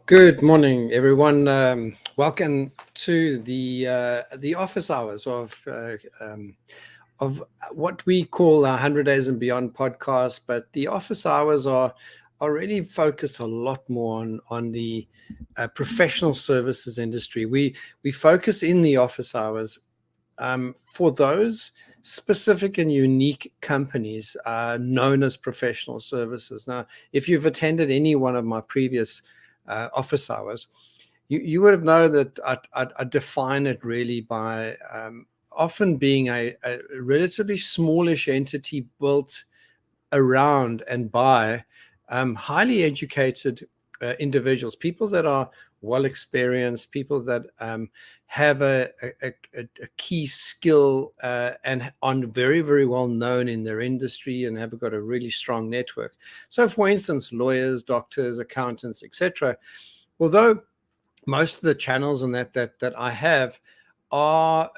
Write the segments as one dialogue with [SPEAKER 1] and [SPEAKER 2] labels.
[SPEAKER 1] Good morning, everyone. Welcome to the office hours of what we our 100 Days and Beyond podcast. But the office hours are really focused a lot more on the professional services industry. We focus in the office hours for those specific and unique companies known as professional services. Now, if you've attended any one of my previous office hours, you would have known that I define it really by often being a relatively smallish entity built around and by highly educated individuals, people that are well experienced, people that have a key skill and are very, very well known in their industry and have got a really strong network. So, for instance, lawyers, doctors, accountants, etc. Although most of the channels and that I have are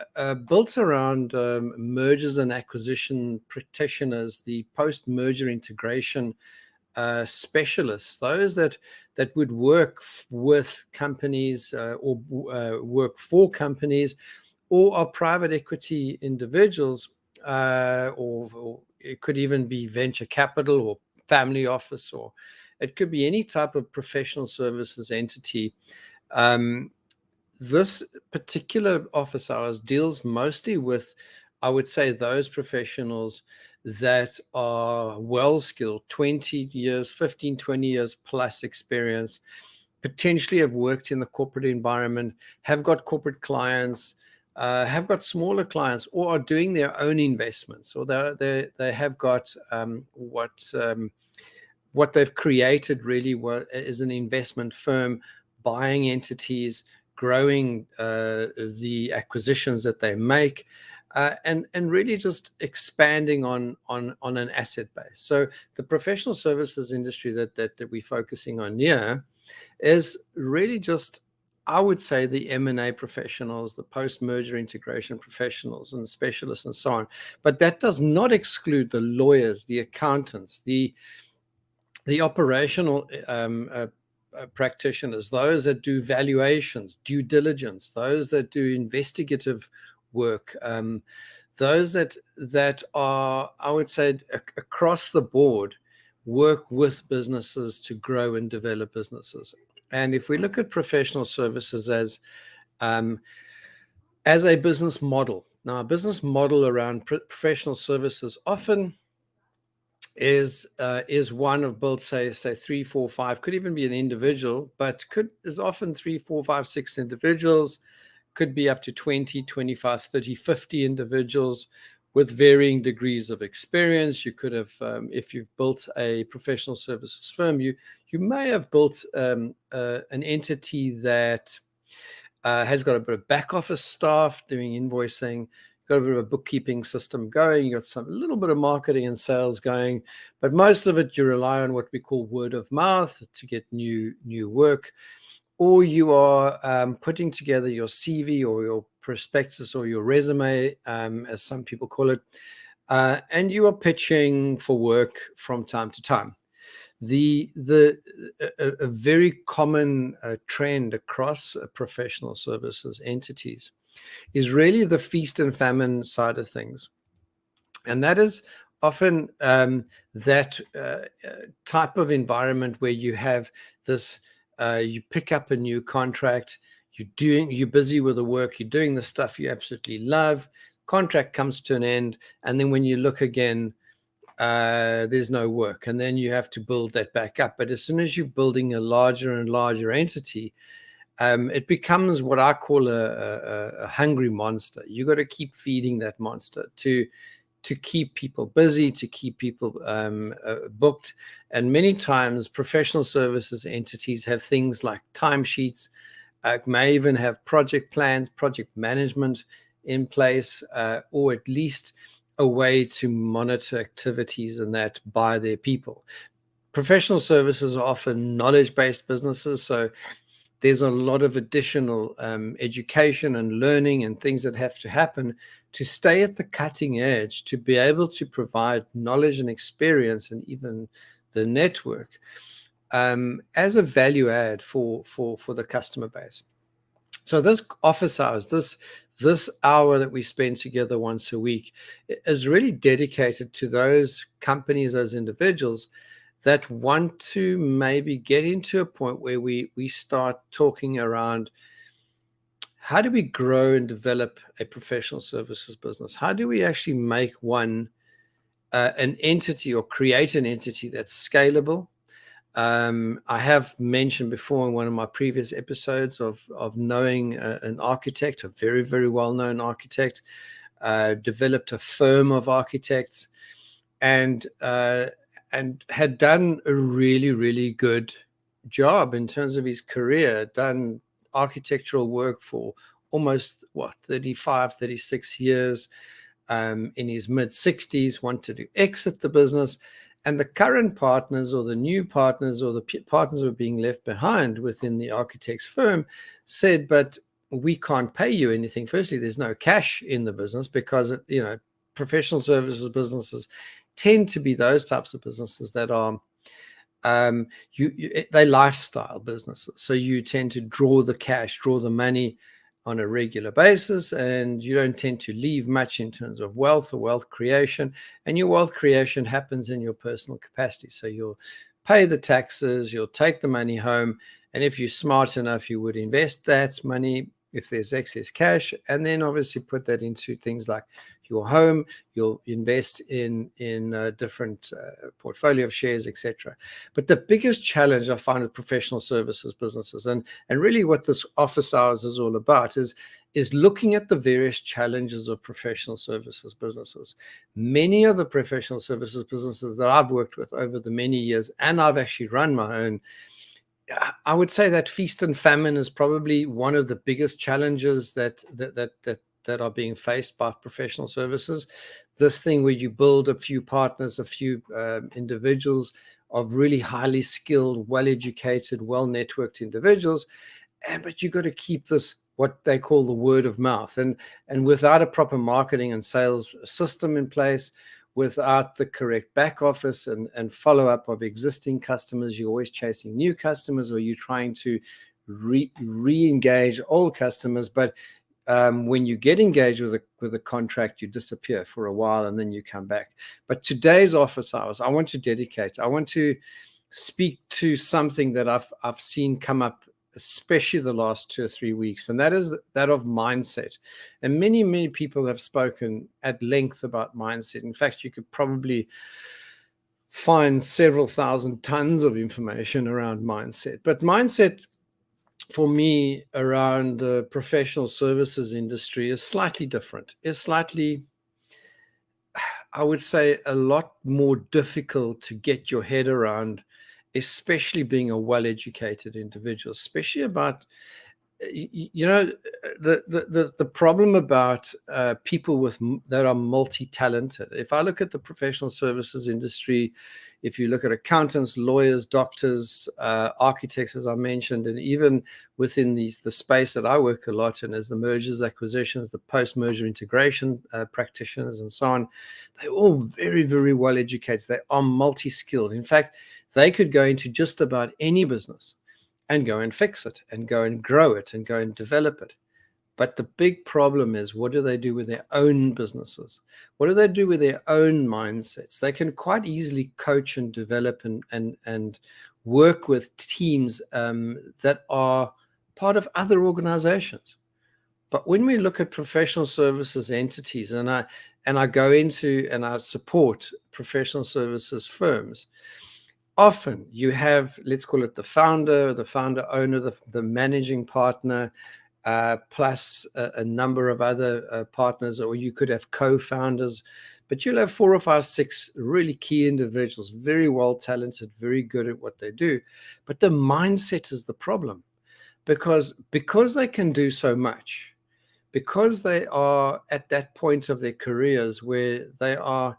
[SPEAKER 1] built around mergers and acquisition practitioners, the post-merger integration specialists, those that would work with companies or work for companies, or are private equity individuals, or it could even be venture capital or family office, or it could be any type of professional services entity. This particular office hours deals mostly with, I would say, those professionals that are well skilled, 20 years, 15, 20 years plus experience, potentially have worked in the corporate environment, have got corporate clients, have got smaller clients, or are doing their own investments, or they have got what they've created really is an investment firm, buying entities, growing the acquisitions that they make, and really just expanding on an asset base. So the professional services industry that we're focusing on here is really just, I would say, the M&A professionals, the post-merger integration professionals and specialists and so on. But that does not exclude the lawyers, the accountants, the operational practitioners, those that do valuations, due diligence, those that do investigative work, those that are, I would say, across the board, work with businesses to grow and develop businesses. And if we look at professional services as a business model, now a business model around professional services often is one of built, say 3, 4, 5, could even be an individual, but is often 3, 4, 5, 6 individuals, could be up to 20, 25, 30, 50 individuals with varying degrees of experience. You could have, if you've built a professional services firm, you may have built an entity that has got a bit of back office staff doing invoicing, got a bit of a bookkeeping system going, you got a little bit of marketing and sales going, but most of it you rely on what we call word of mouth to get new work, or you are putting together your CV or your prospectus or your resume, as some people call it, and you are pitching for work from time to time. A very common trend across professional services entities is really the feast and famine side of things. And that is often that type of environment where you have this, you pick up a new contract, you're busy with the work, you're doing the stuff you absolutely love, contract comes to an end, and then when you look again, there's no work, and then you have to build that back up. But as soon as you're building a larger and larger entity, it becomes what I call a hungry monster. You got to keep feeding that monster to keep people busy, to keep people booked. And many times professional services entities have things like timesheets, may even have project plans, project management in place, or at least a way to monitor activities and that by their people. Professional services are often knowledge-based businesses, so there's a lot of additional education and learning and things that have to happen to stay at the cutting edge, to be able to provide knowledge and experience and even the network as a value add for the customer base. So this office hours, this hour that we spend together once a week, is really dedicated to those companies, those individuals that want to maybe get into a point where we start talking around, how do we grow and develop a professional services business? How do we actually make one an entity, or create an entity that's scalable? I have mentioned before in one of my previous episodes of knowing an architect, a very, very well-known architect, developed a firm of architects, and had done a really, really good job in terms of his career, done architectural work for almost 35, 36 years, in his mid 60s, wanted to exit the business. And the current partners, or the new partners, or the partners who are being left behind within the architect's firm, said, but we can't pay you anything. Firstly, there's no cash in the business, because, professional services businesses tend to be those types of businesses that are, they lifestyle businesses. So you tend to draw the cash, draw the money on a regular basis, and you don't tend to leave much in terms of wealth or wealth creation. And your wealth creation happens in your personal capacity. So you'll pay the taxes, you'll take the money home, and if you're smart enough, you would invest that money if there's excess cash, and then obviously put that into things like your home. You'll invest in different portfolio of shares, etc. But the biggest challenge I find with professional services businesses, and really what this office hours is all about, is looking at the various challenges of professional services businesses. Many of the professional services businesses that I've worked with over the many years, and I've actually run my own, I would say that feast and famine is probably one of the biggest challenges that are being faced by professional services. This thing where you build a few partners, a few individuals of really highly skilled, well-educated, well-networked individuals, but you've got to keep this, what they call the word of mouth, and without a proper marketing and sales system in place, without the correct back office and follow-up of existing customers, you're always chasing new customers, or you're trying to re-engage old customers. But when you get engaged with a contract, you disappear for a while and then you come back. But today's office hours, I want to speak to something that I've seen come up, especially the last 2 or 3 weeks, and that is that of mindset. And many people have spoken at length about mindset. In fact, you could probably find several thousand tons of information around mindset. But mindset, for me, around the professional services industry is slightly different. It's slightly, I would say, a lot more difficult to get your head around, especially being a well-educated individual, especially about, the problem about people that are multi-talented. If I look at the professional services industry, if you look at accountants, lawyers, doctors, architects, as I mentioned, and even within the space that I work a lot in, as the mergers, acquisitions, the post-merger integration practitioners, and so on, they're all very, very well educated. They are multi-skilled. In fact, they could go into just about any business and go and fix it, and go and grow it, and go and develop it. But the big problem is, what do they do with their own businesses? What do they do with their own mindsets? They can quite easily coach and develop and work with teams that are part of other organizations. But when we look at professional services entities, and I go into and I support professional services firms, often you have, let's call it the founder owner, the managing partner, plus a number of other partners, or you could have co-founders, but you'll have 4 or 5, 6 really key individuals, very well talented, very good at what they do. But the mindset is the problem, because they can do so much, because they are at that point of their careers where they are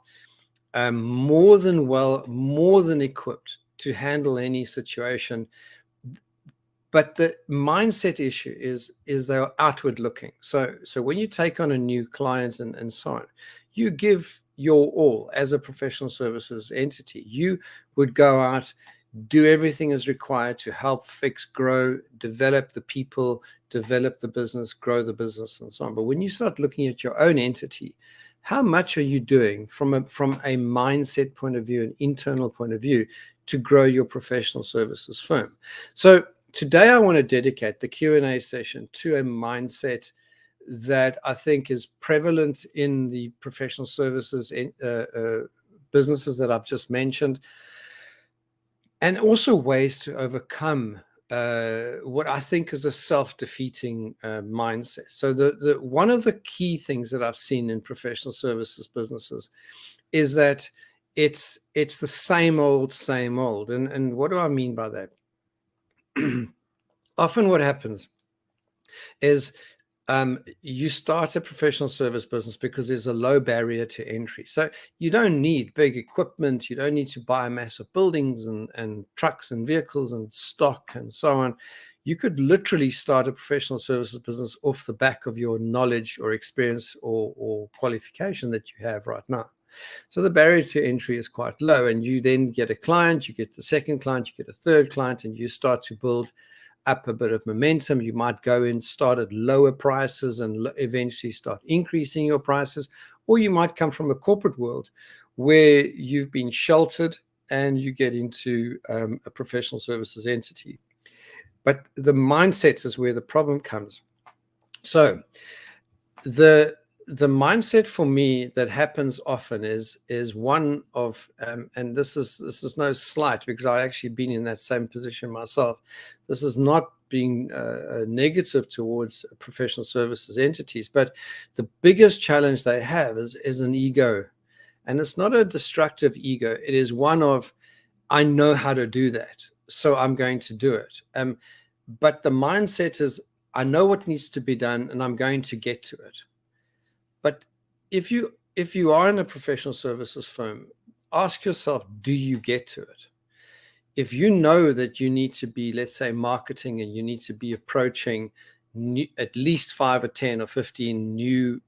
[SPEAKER 1] more than equipped to handle any situation. But the mindset issue is they are outward looking. So when you take on a new client and so on, you give your all as a professional services entity. You would go out, do everything is required to help fix, grow, develop the people, develop the business, grow the business, and so on. But when you start looking at your own entity, how much are you doing from a mindset point of view, an internal point of view, to grow your professional services firm? So today I want to dedicate the Q&A session to a mindset that I think is prevalent in the professional services businesses that I've just mentioned, and also ways to overcome what I think is a self-defeating mindset. So the one of the key things that I've seen in professional services businesses is that it's the same old, same old. And what do I mean by that? Often what happens is you start a professional service business because there's a low barrier to entry. So you don't need big equipment. You don't need to buy massive buildings and trucks and vehicles and stock and so on. You could literally start a professional services business off the back of your knowledge or experience or qualification that you have right now. So the barrier to entry is quite low, and you then get a client, you get the second client, you get a third client, and you start to build up a bit of momentum. You might go and start at lower prices and eventually start increasing your prices, or you might come from a corporate world where you've been sheltered and you get into a professional services entity. But the mindset is where the problem comes. So the mindset for me that happens often is one of and this is no slight, because I actually been in that same position myself. This is not being negative towards professional services entities, but the biggest challenge they have is an ego, and it's not a destructive ego. It is one of, I know how to do that, so I'm going to do it. But the mindset is, I know what needs to be done and I'm going to get to it. But if you are in a professional services firm, ask yourself, do you get to it? If you know that you need to be, let's say, marketing, and you need to be approaching at least 5 or 10 or 15 new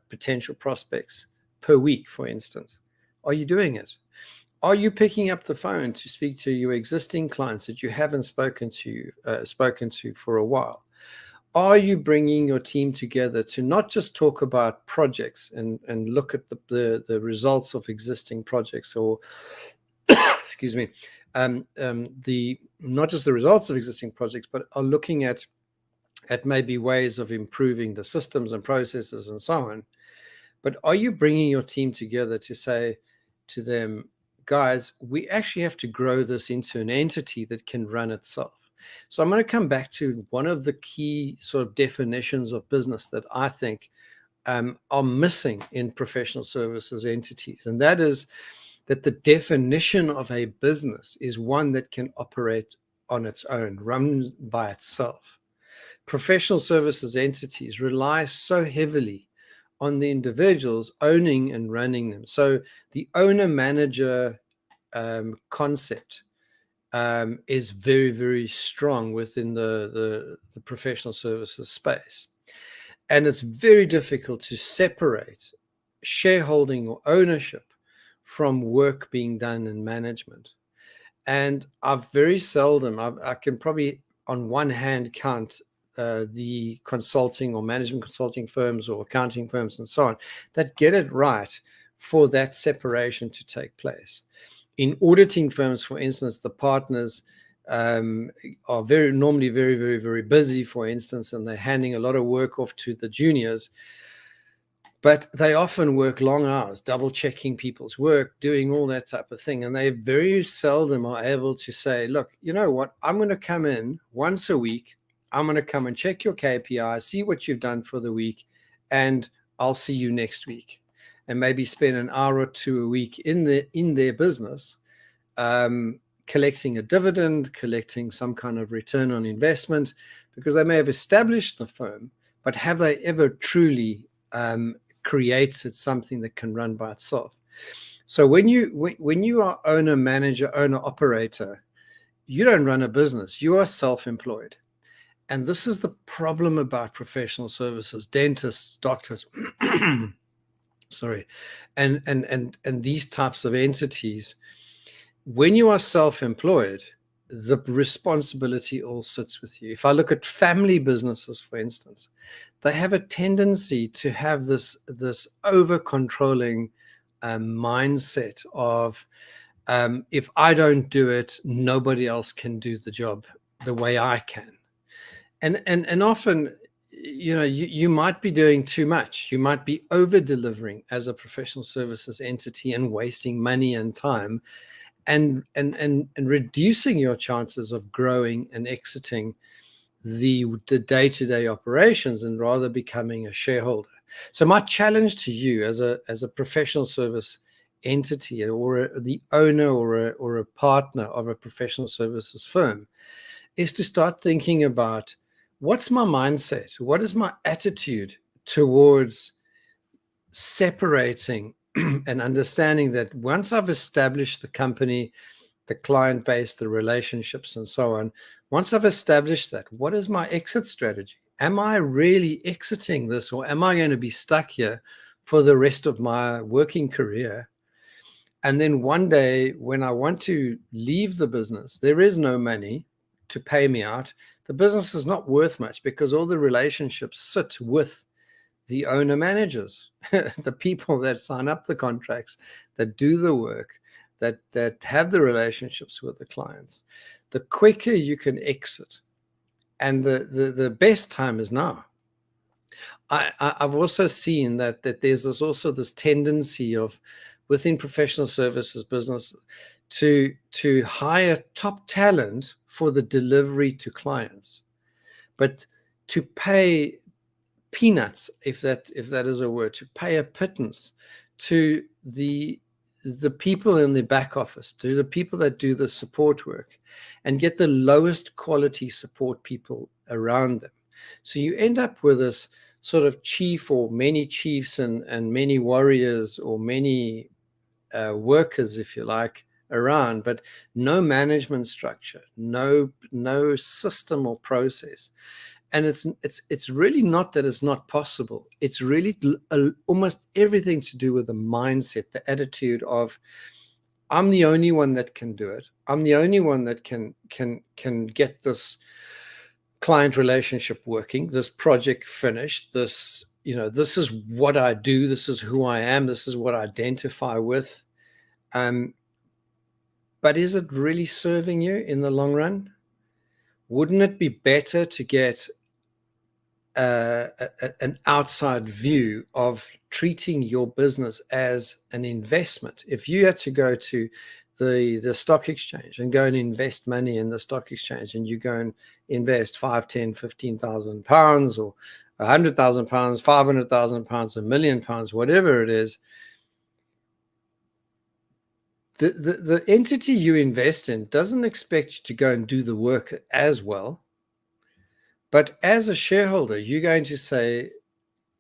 [SPEAKER 1] potential prospects per week, for instance, are you doing it? Are you picking up the phone to speak to your existing clients that you haven't spoken to for a while? Are you bringing your team together to not just talk about projects and look at the results of existing projects, or excuse me, the not just the results of existing projects, but are looking at maybe ways of improving the systems and processes and so on? But are you bringing your team together to say to them, guys, we actually have to grow this into an entity that can run itself? So I'm going to come back to one of the key sort of definitions of business that I think are missing in professional services entities. And that is that the definition of a business is one that can operate on its own, run by itself. Professional services entities rely so heavily on the individuals owning and running them. So the owner-manager concept is very, very strong within the professional services space. And it's very difficult to separate shareholding or ownership from work being done in management. And I've very seldom, I can probably on one hand count the consulting or management consulting firms or accounting firms and so on that get it right for that separation to take place. In auditing firms, for instance, the partners are normally very, very, very busy, for instance, and they're handing a lot of work off to the juniors. But they often work long hours, double checking people's work, doing all that type of thing. And they very seldom are able to say, look, you know what, I'm going to come in once a week. I'm going to come and check your KPI, see what you've done for the week, and I'll see you next week. And maybe spend an hour or two a week in their business, collecting a dividend, collecting some kind of return on investment, because they may have established the firm, but have they ever truly created something that can run by itself? So when you are owner, manager, owner, operator, you don't run a business. You are self-employed. And this is the problem about professional services, dentists, doctors, sorry, and these types of entities. When you are self-employed, the responsibility all sits with you. If I look at family businesses, for instance, they have a tendency to have this over-controlling mindset of, if I don't do it, nobody else can do the job the way I can. And often, you might be doing too much. You might be over delivering as a professional services entity and wasting money and time, and reducing your chances of growing and exiting the day-to-day operations, and rather becoming a shareholder. So my challenge to you as a professional service entity, or the owner, or a partner of a professional services firm, is to start thinking about, what's my mindset? What is my attitude towards separating and understanding that once I've established the company, the client base, the relationships, and so on, once I've established that, what is my exit strategy? Am I really exiting this, or am I going to be stuck here for the rest of my working career? And then one day, when I want to leave the business, there is no money to pay me out. The business is not worth much because all the relationships sit with the owner managers, the people that sign up the contracts, that do the work, that have the relationships with the clients. The quicker you can exit, and the best time is now. I've also seen that there's also this tendency of, within professional services business, to hire top talent for the delivery to clients, but to pay peanuts, if that is a word, to pay a pittance to the people in the back office, to the people that do the support work, and get the lowest quality support people around them. So you end up with this sort of chief, or many chiefs, and many warriors, or many workers, if you like, around, but no management structure, no system or process. And it's really not that it's not possible. It's really almost everything to do with the mindset, the attitude of, I'm the only one that can do it. I'm the only one that can get this client relationship working, this project finished, this is what I do, this is who I am, this is what I identify with. But is it really serving you in the long run? Wouldn't it be better to get an outside view of treating your business as an investment? If you had to go to the stock exchange and go and invest money in the stock exchange, and you go and invest 5, 10, 15,000 pounds, or 100,000 pounds, 500,000 pounds, £1 million, whatever it is, the entity you invest in doesn't expect you to go and do the work as well. But as a shareholder, you're going to say,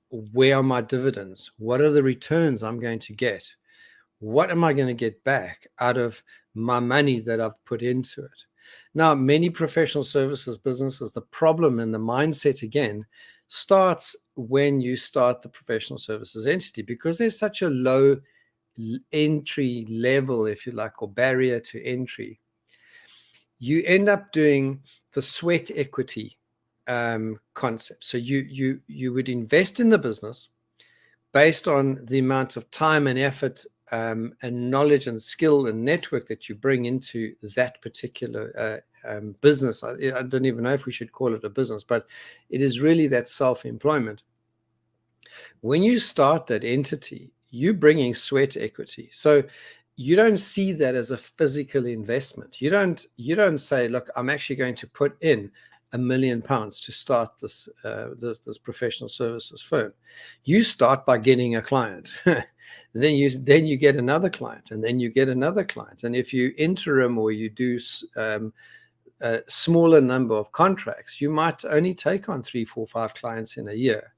[SPEAKER 1] where are my dividends? What are the returns I'm going to get? What am I going to get back out of my money that I've put into it? Now, many professional services businesses, the problem and the mindset, again, starts when you start the professional services entity, because there's such a low entry level, if you like, or barrier to entry. You end up doing the sweat equity concept. So you would invest in the business based on the amount of time and effort, and knowledge and skill and network that you bring into that particular business. I don't even know if we should call it a business, but it is really that self-employment. When you start that entity, you're bringing sweat equity. So you don't see that as a physical investment. You don't say, look, I'm actually going to put in £1 million to start this professional services firm. You start by getting a client. then you get another client, and then you get another client. And if you interim, or you do a smaller number of contracts, you might only take on 3, 4, 5 clients in a year.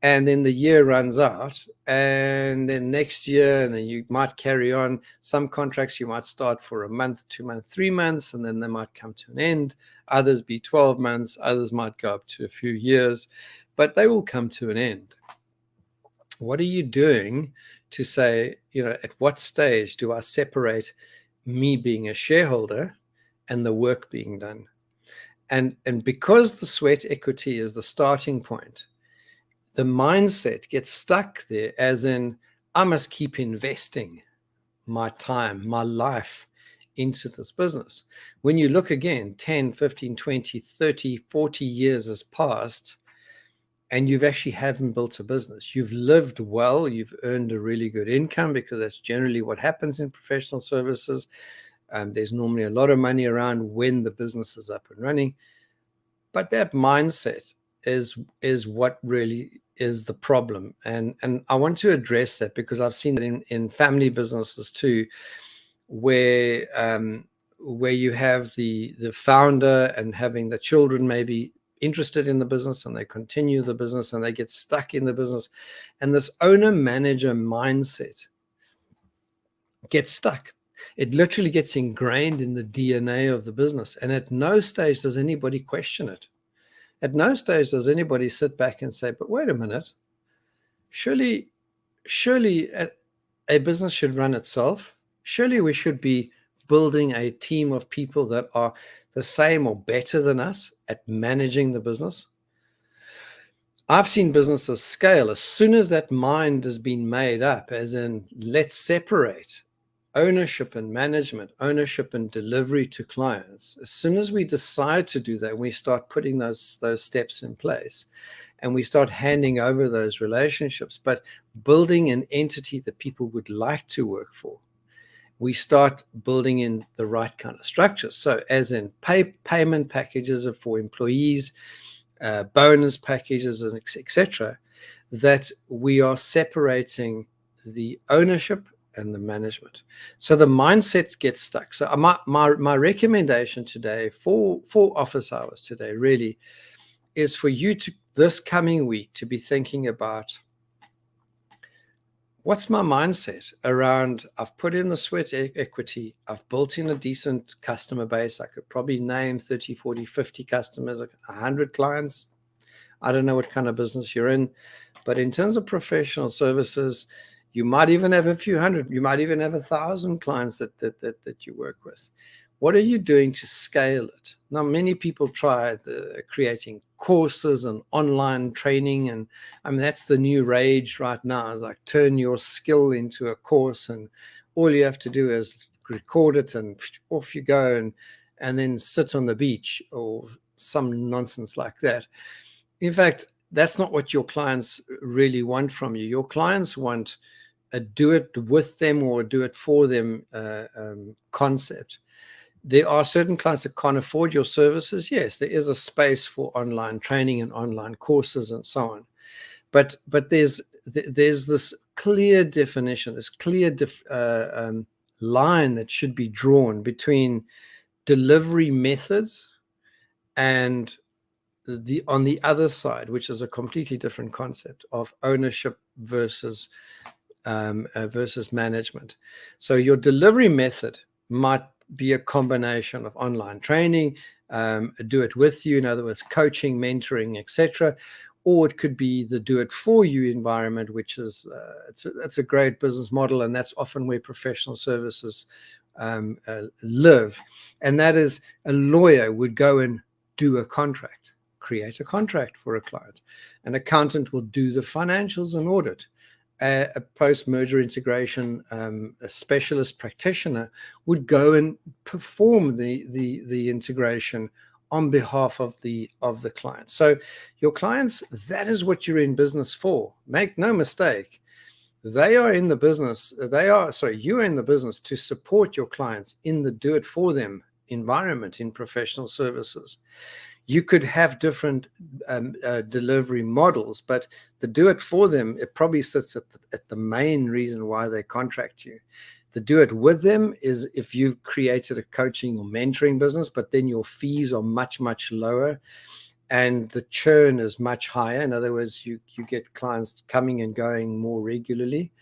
[SPEAKER 1] And then the year runs out, and then next year, and then you might carry on. Some contracts you might start for a month, 2 months, 3 months, and then they might come to an end. Others be 12 months, others might go up to a few years, but they will come to an end. What are you doing to say, at what stage do I separate me being a shareholder and the work being done. And because the sweat equity is the starting point, the mindset gets stuck there, as in, I must keep investing my time, my life into this business. When you look again, 10, 15, 20, 30, 40 years has passed, and you've actually haven't built a business. You've lived well, you've earned a really good income, because that's generally what happens in professional services. There's normally a lot of money around when the business is up and running. But that mindset is what really is the problem. And I want to address that, because I've seen it in family businesses too, where you have the founder and having the children maybe interested in the business, and they continue the business and they get stuck in the business, and this owner manager mindset gets stuck. It literally gets ingrained in the DNA of the business, and at no stage does anybody question it. At no stage does anybody sit back and say, but wait a minute, surely a business should run itself. Surely we should be building a team of people that are the same or better than us at managing the business. I've seen businesses scale as soon as that mind has been made up, as in, let's separate ownership and management, ownership and delivery to clients. As soon as we decide to do that, we start putting those steps in place, and we start handing over those relationships, but building an entity that people would like to work for. We start building in the right kind of structures. So as in payment packages for employees, bonus packages, etc., that we are separating the ownership and the management. So the mindset gets stuck. So my recommendation today for office hours today really is for you to, this coming week, to be thinking about, what's my mindset around, I've put in the sweat equity, I've built in a decent customer base. I could probably name 30, 40, 50 customers, 100 clients. I don't know what kind of business you're in, but in terms of professional services, you might even have a few hundred, you might even have 1,000 clients that you work with. What are you doing to scale it? Now, many people try creating courses and online training, and I mean, that's the new rage right now, is like, turn your skill into a course, and all you have to do is record it and off you go, and then sit on the beach or some nonsense like that. In fact, that's not what your clients really want from you. Your clients want a do it with them or do it for them concept. There are certain clients that can't afford your services. Yes, there is a space for online training and online courses and so on. But there's this clear definition, this clear line that should be drawn between delivery methods and on the other side, which is a completely different concept of ownership versus management. So your delivery method might be a combination of online training, do it with you, in other words, coaching, mentoring, etc. Or it could be the do it for you environment, which is it's a great business model, and that's often where professional services live. And that is, a lawyer would go and do a contract, create a contract for a client. An accountant will do the financials and audit. A post-merger integration a specialist practitioner would go and perform the integration on behalf of the client. So your clients, that is what you're in business for. Make no mistake, you are in the business to support your clients in the do it for them environment in professional services. You could have different delivery models, but the do it for them, it probably sits at the main reason why they contract you. The do it with them is if you've created a coaching or mentoring business, but then your fees are much, much lower and the churn is much higher. In other words, you get clients coming and going more regularly.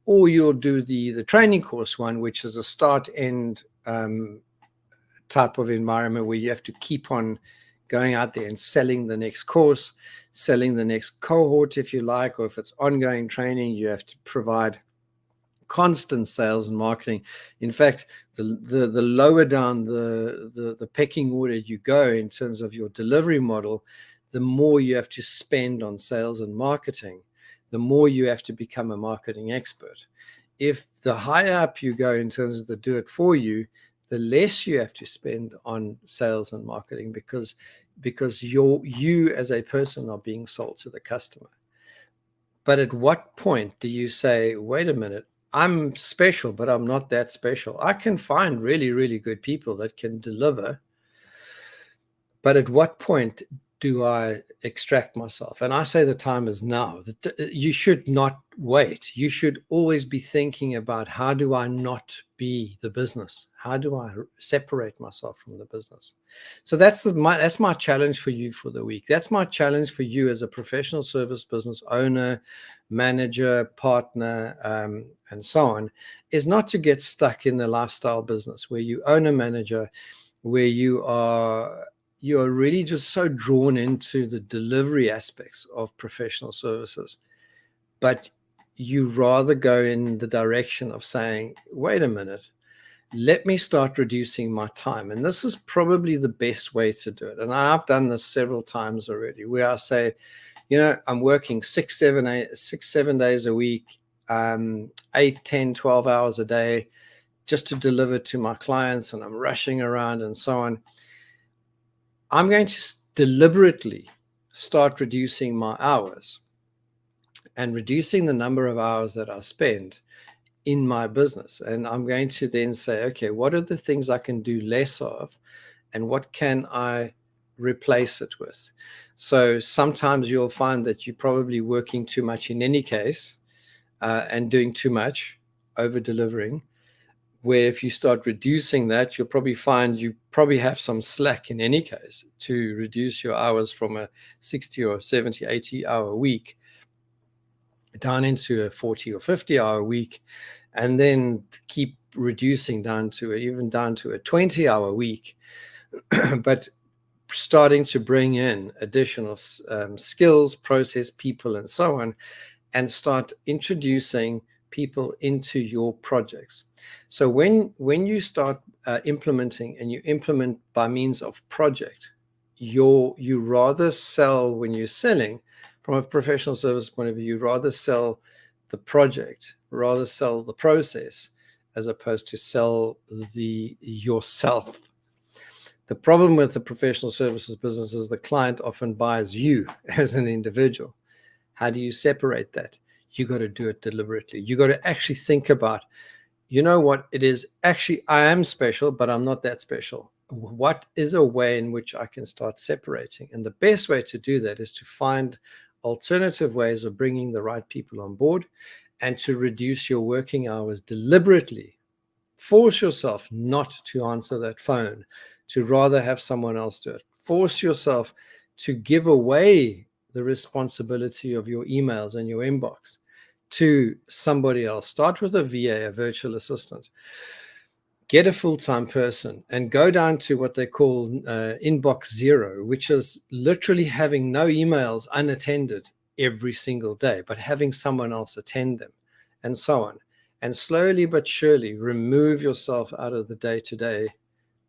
[SPEAKER 1] Or you'll do the training course one, which is a start-end type of environment where you have to keep on going out there and selling the next course, selling the next cohort, if you like, or if it's ongoing training, you have to provide constant sales and marketing. In fact, the lower down the pecking order you go in terms of your delivery model, the more you have to spend on sales and marketing, the more you have to become a marketing expert. If the higher up you go in terms of the do it for you, the less you have to spend on sales and marketing, because you as a person are being sold to the customer. But at what point do you say, wait a minute, I'm special, but I'm not that special? I can find really, really good people that can deliver. But at what point do I extract myself? And I say the time is now. You should not wait. You should always be thinking about, how do I not be the business? How do I separate myself from the business? So that's my challenge for you for the week. That's my challenge for you as a professional service business owner, manager, partner, and so on, is not to get stuck in the lifestyle business where you own a manager, where you are really just so drawn into the delivery aspects of professional services, but you rather go in the direction of saying, wait a minute, let me start reducing my time. And this is probably the best way to do it. And I've done this several times already, where I say, I'm working 7 days a week, 8, 10, 12 hours a day, just to deliver to my clients, and I'm rushing around and so on. I'm going to deliberately start reducing my hours and reducing the number of hours that I spend in my business. And I'm going to then say, okay, what are the things I can do less of, and what can I replace it with? So sometimes you'll find that you're probably working too much in any case, and doing too much, over delivering, where if you start reducing that, you'll probably find you probably have some slack in any case to reduce your hours from a 60 or 70, 80 hour week down into a 40 or 50 hour week, and then keep reducing down to a 20-hour week, but starting to bring in additional skills, process, people, and so on, and start introducing people into your projects. So when you start implementing, and you implement by means of project, you rather sell, when you're selling from a professional service point of view, you rather sell the project, rather sell the process, as opposed to sell yourself. The problem with the professional services business is the client often buys you as an individual. How do you separate that? You got to do it deliberately. You got to actually think about, what it is. Actually, I am special, but I'm not that special. What is a way in which I can start separating? And the best way to do that is to find alternative ways of bringing the right people on board, and to reduce your working hours deliberately. Force yourself not to answer that phone, to rather have someone else do it. Force yourself to give away the responsibility of your emails and your inbox to somebody else. Start with a VA, a virtual assistant. Get a full-time person and go down to what they call inbox zero, which is literally having no emails unattended every single day, but having someone else attend them, and so on. And slowly but surely remove yourself out of the day-to-day,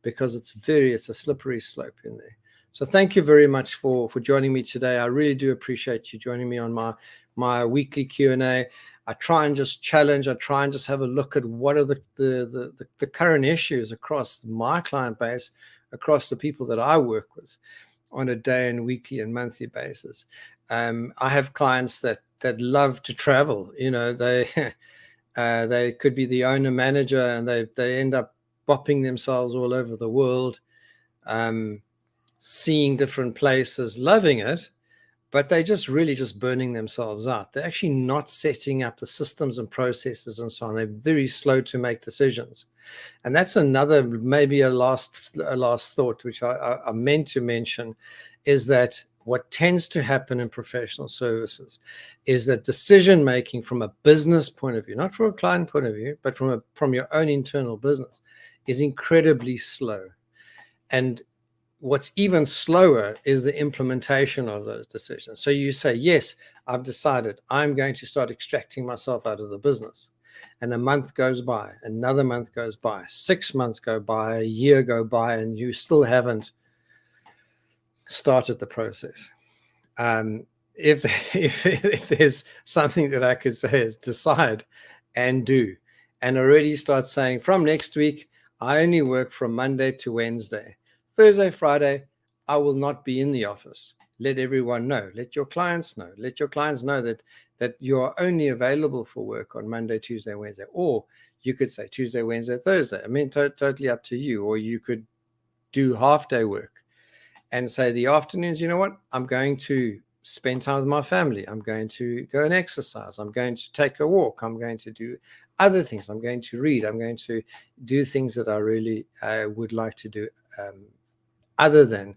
[SPEAKER 1] because it's a slippery slope in there. So thank you very much for joining me today. I really do appreciate you joining me on my weekly Q&A. I try and just challenge. I try and just have a look at what are the current issues across my client base, across the people that I work with on a day and weekly and monthly basis. I have clients that love to travel. They they could be the owner manager, and they end up bopping themselves all over the world, seeing different places, loving it, but they're just really just burning themselves out. They're actually not setting up the systems and processes and so on. They're very slow to make decisions. And that's another, maybe a last thought, which I meant to mention, is that what tends to happen in professional services is that decision making from a business point of view, not from a client point of view, but from your own internal business, is incredibly slow. And what's even slower is the implementation of those decisions. So you say, yes, I've decided I'm going to start extracting myself out of the business. And a month goes by, another month goes by, 6 months go by, a year go by, and you still haven't started the process. If, if there's something that I could say is decide and do, and already start saying from next week, I only work from Monday to Wednesday. Thursday, Friday, I will not be in the office. Let everyone know. Let your clients know. Let your clients know that you are only available for work on Monday, Tuesday, Wednesday. Or you could say Tuesday, Wednesday, Thursday. I mean, totally up to you. Or you could do half-day work and say the afternoons, you know what, I'm going to spend time with my family. I'm going to go and exercise. I'm going to take a walk. I'm going to do other things. I'm going to read. I'm going to do things that I really would like to do other than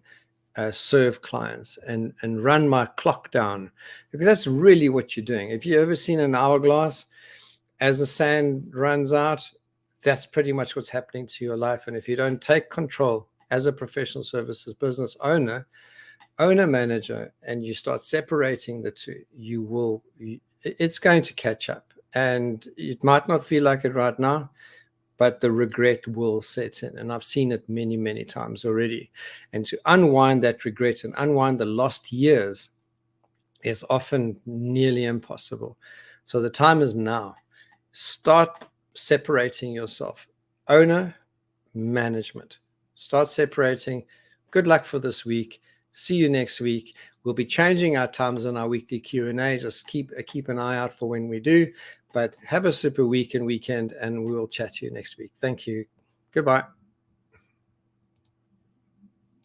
[SPEAKER 1] serve clients and run my clock down, because that's really what you're doing. If you've ever seen an hourglass, as the sand runs out, that's pretty much what's happening to your life. And if you don't take control as a professional services business owner, manager, and you start separating the two, it's going to catch up. And it might not feel like it right now, but the regret will set in. And I've seen it many, many times already. And to unwind that regret and unwind the lost years is often nearly impossible. So the time is now. Start separating yourself. Owner, management. Start separating. Good luck for this week. See you next week. We'll be changing our times on our weekly Q&A. Just keep an eye out for when we do. But have a super week and weekend, and we will chat to you next week. Thank you. Goodbye.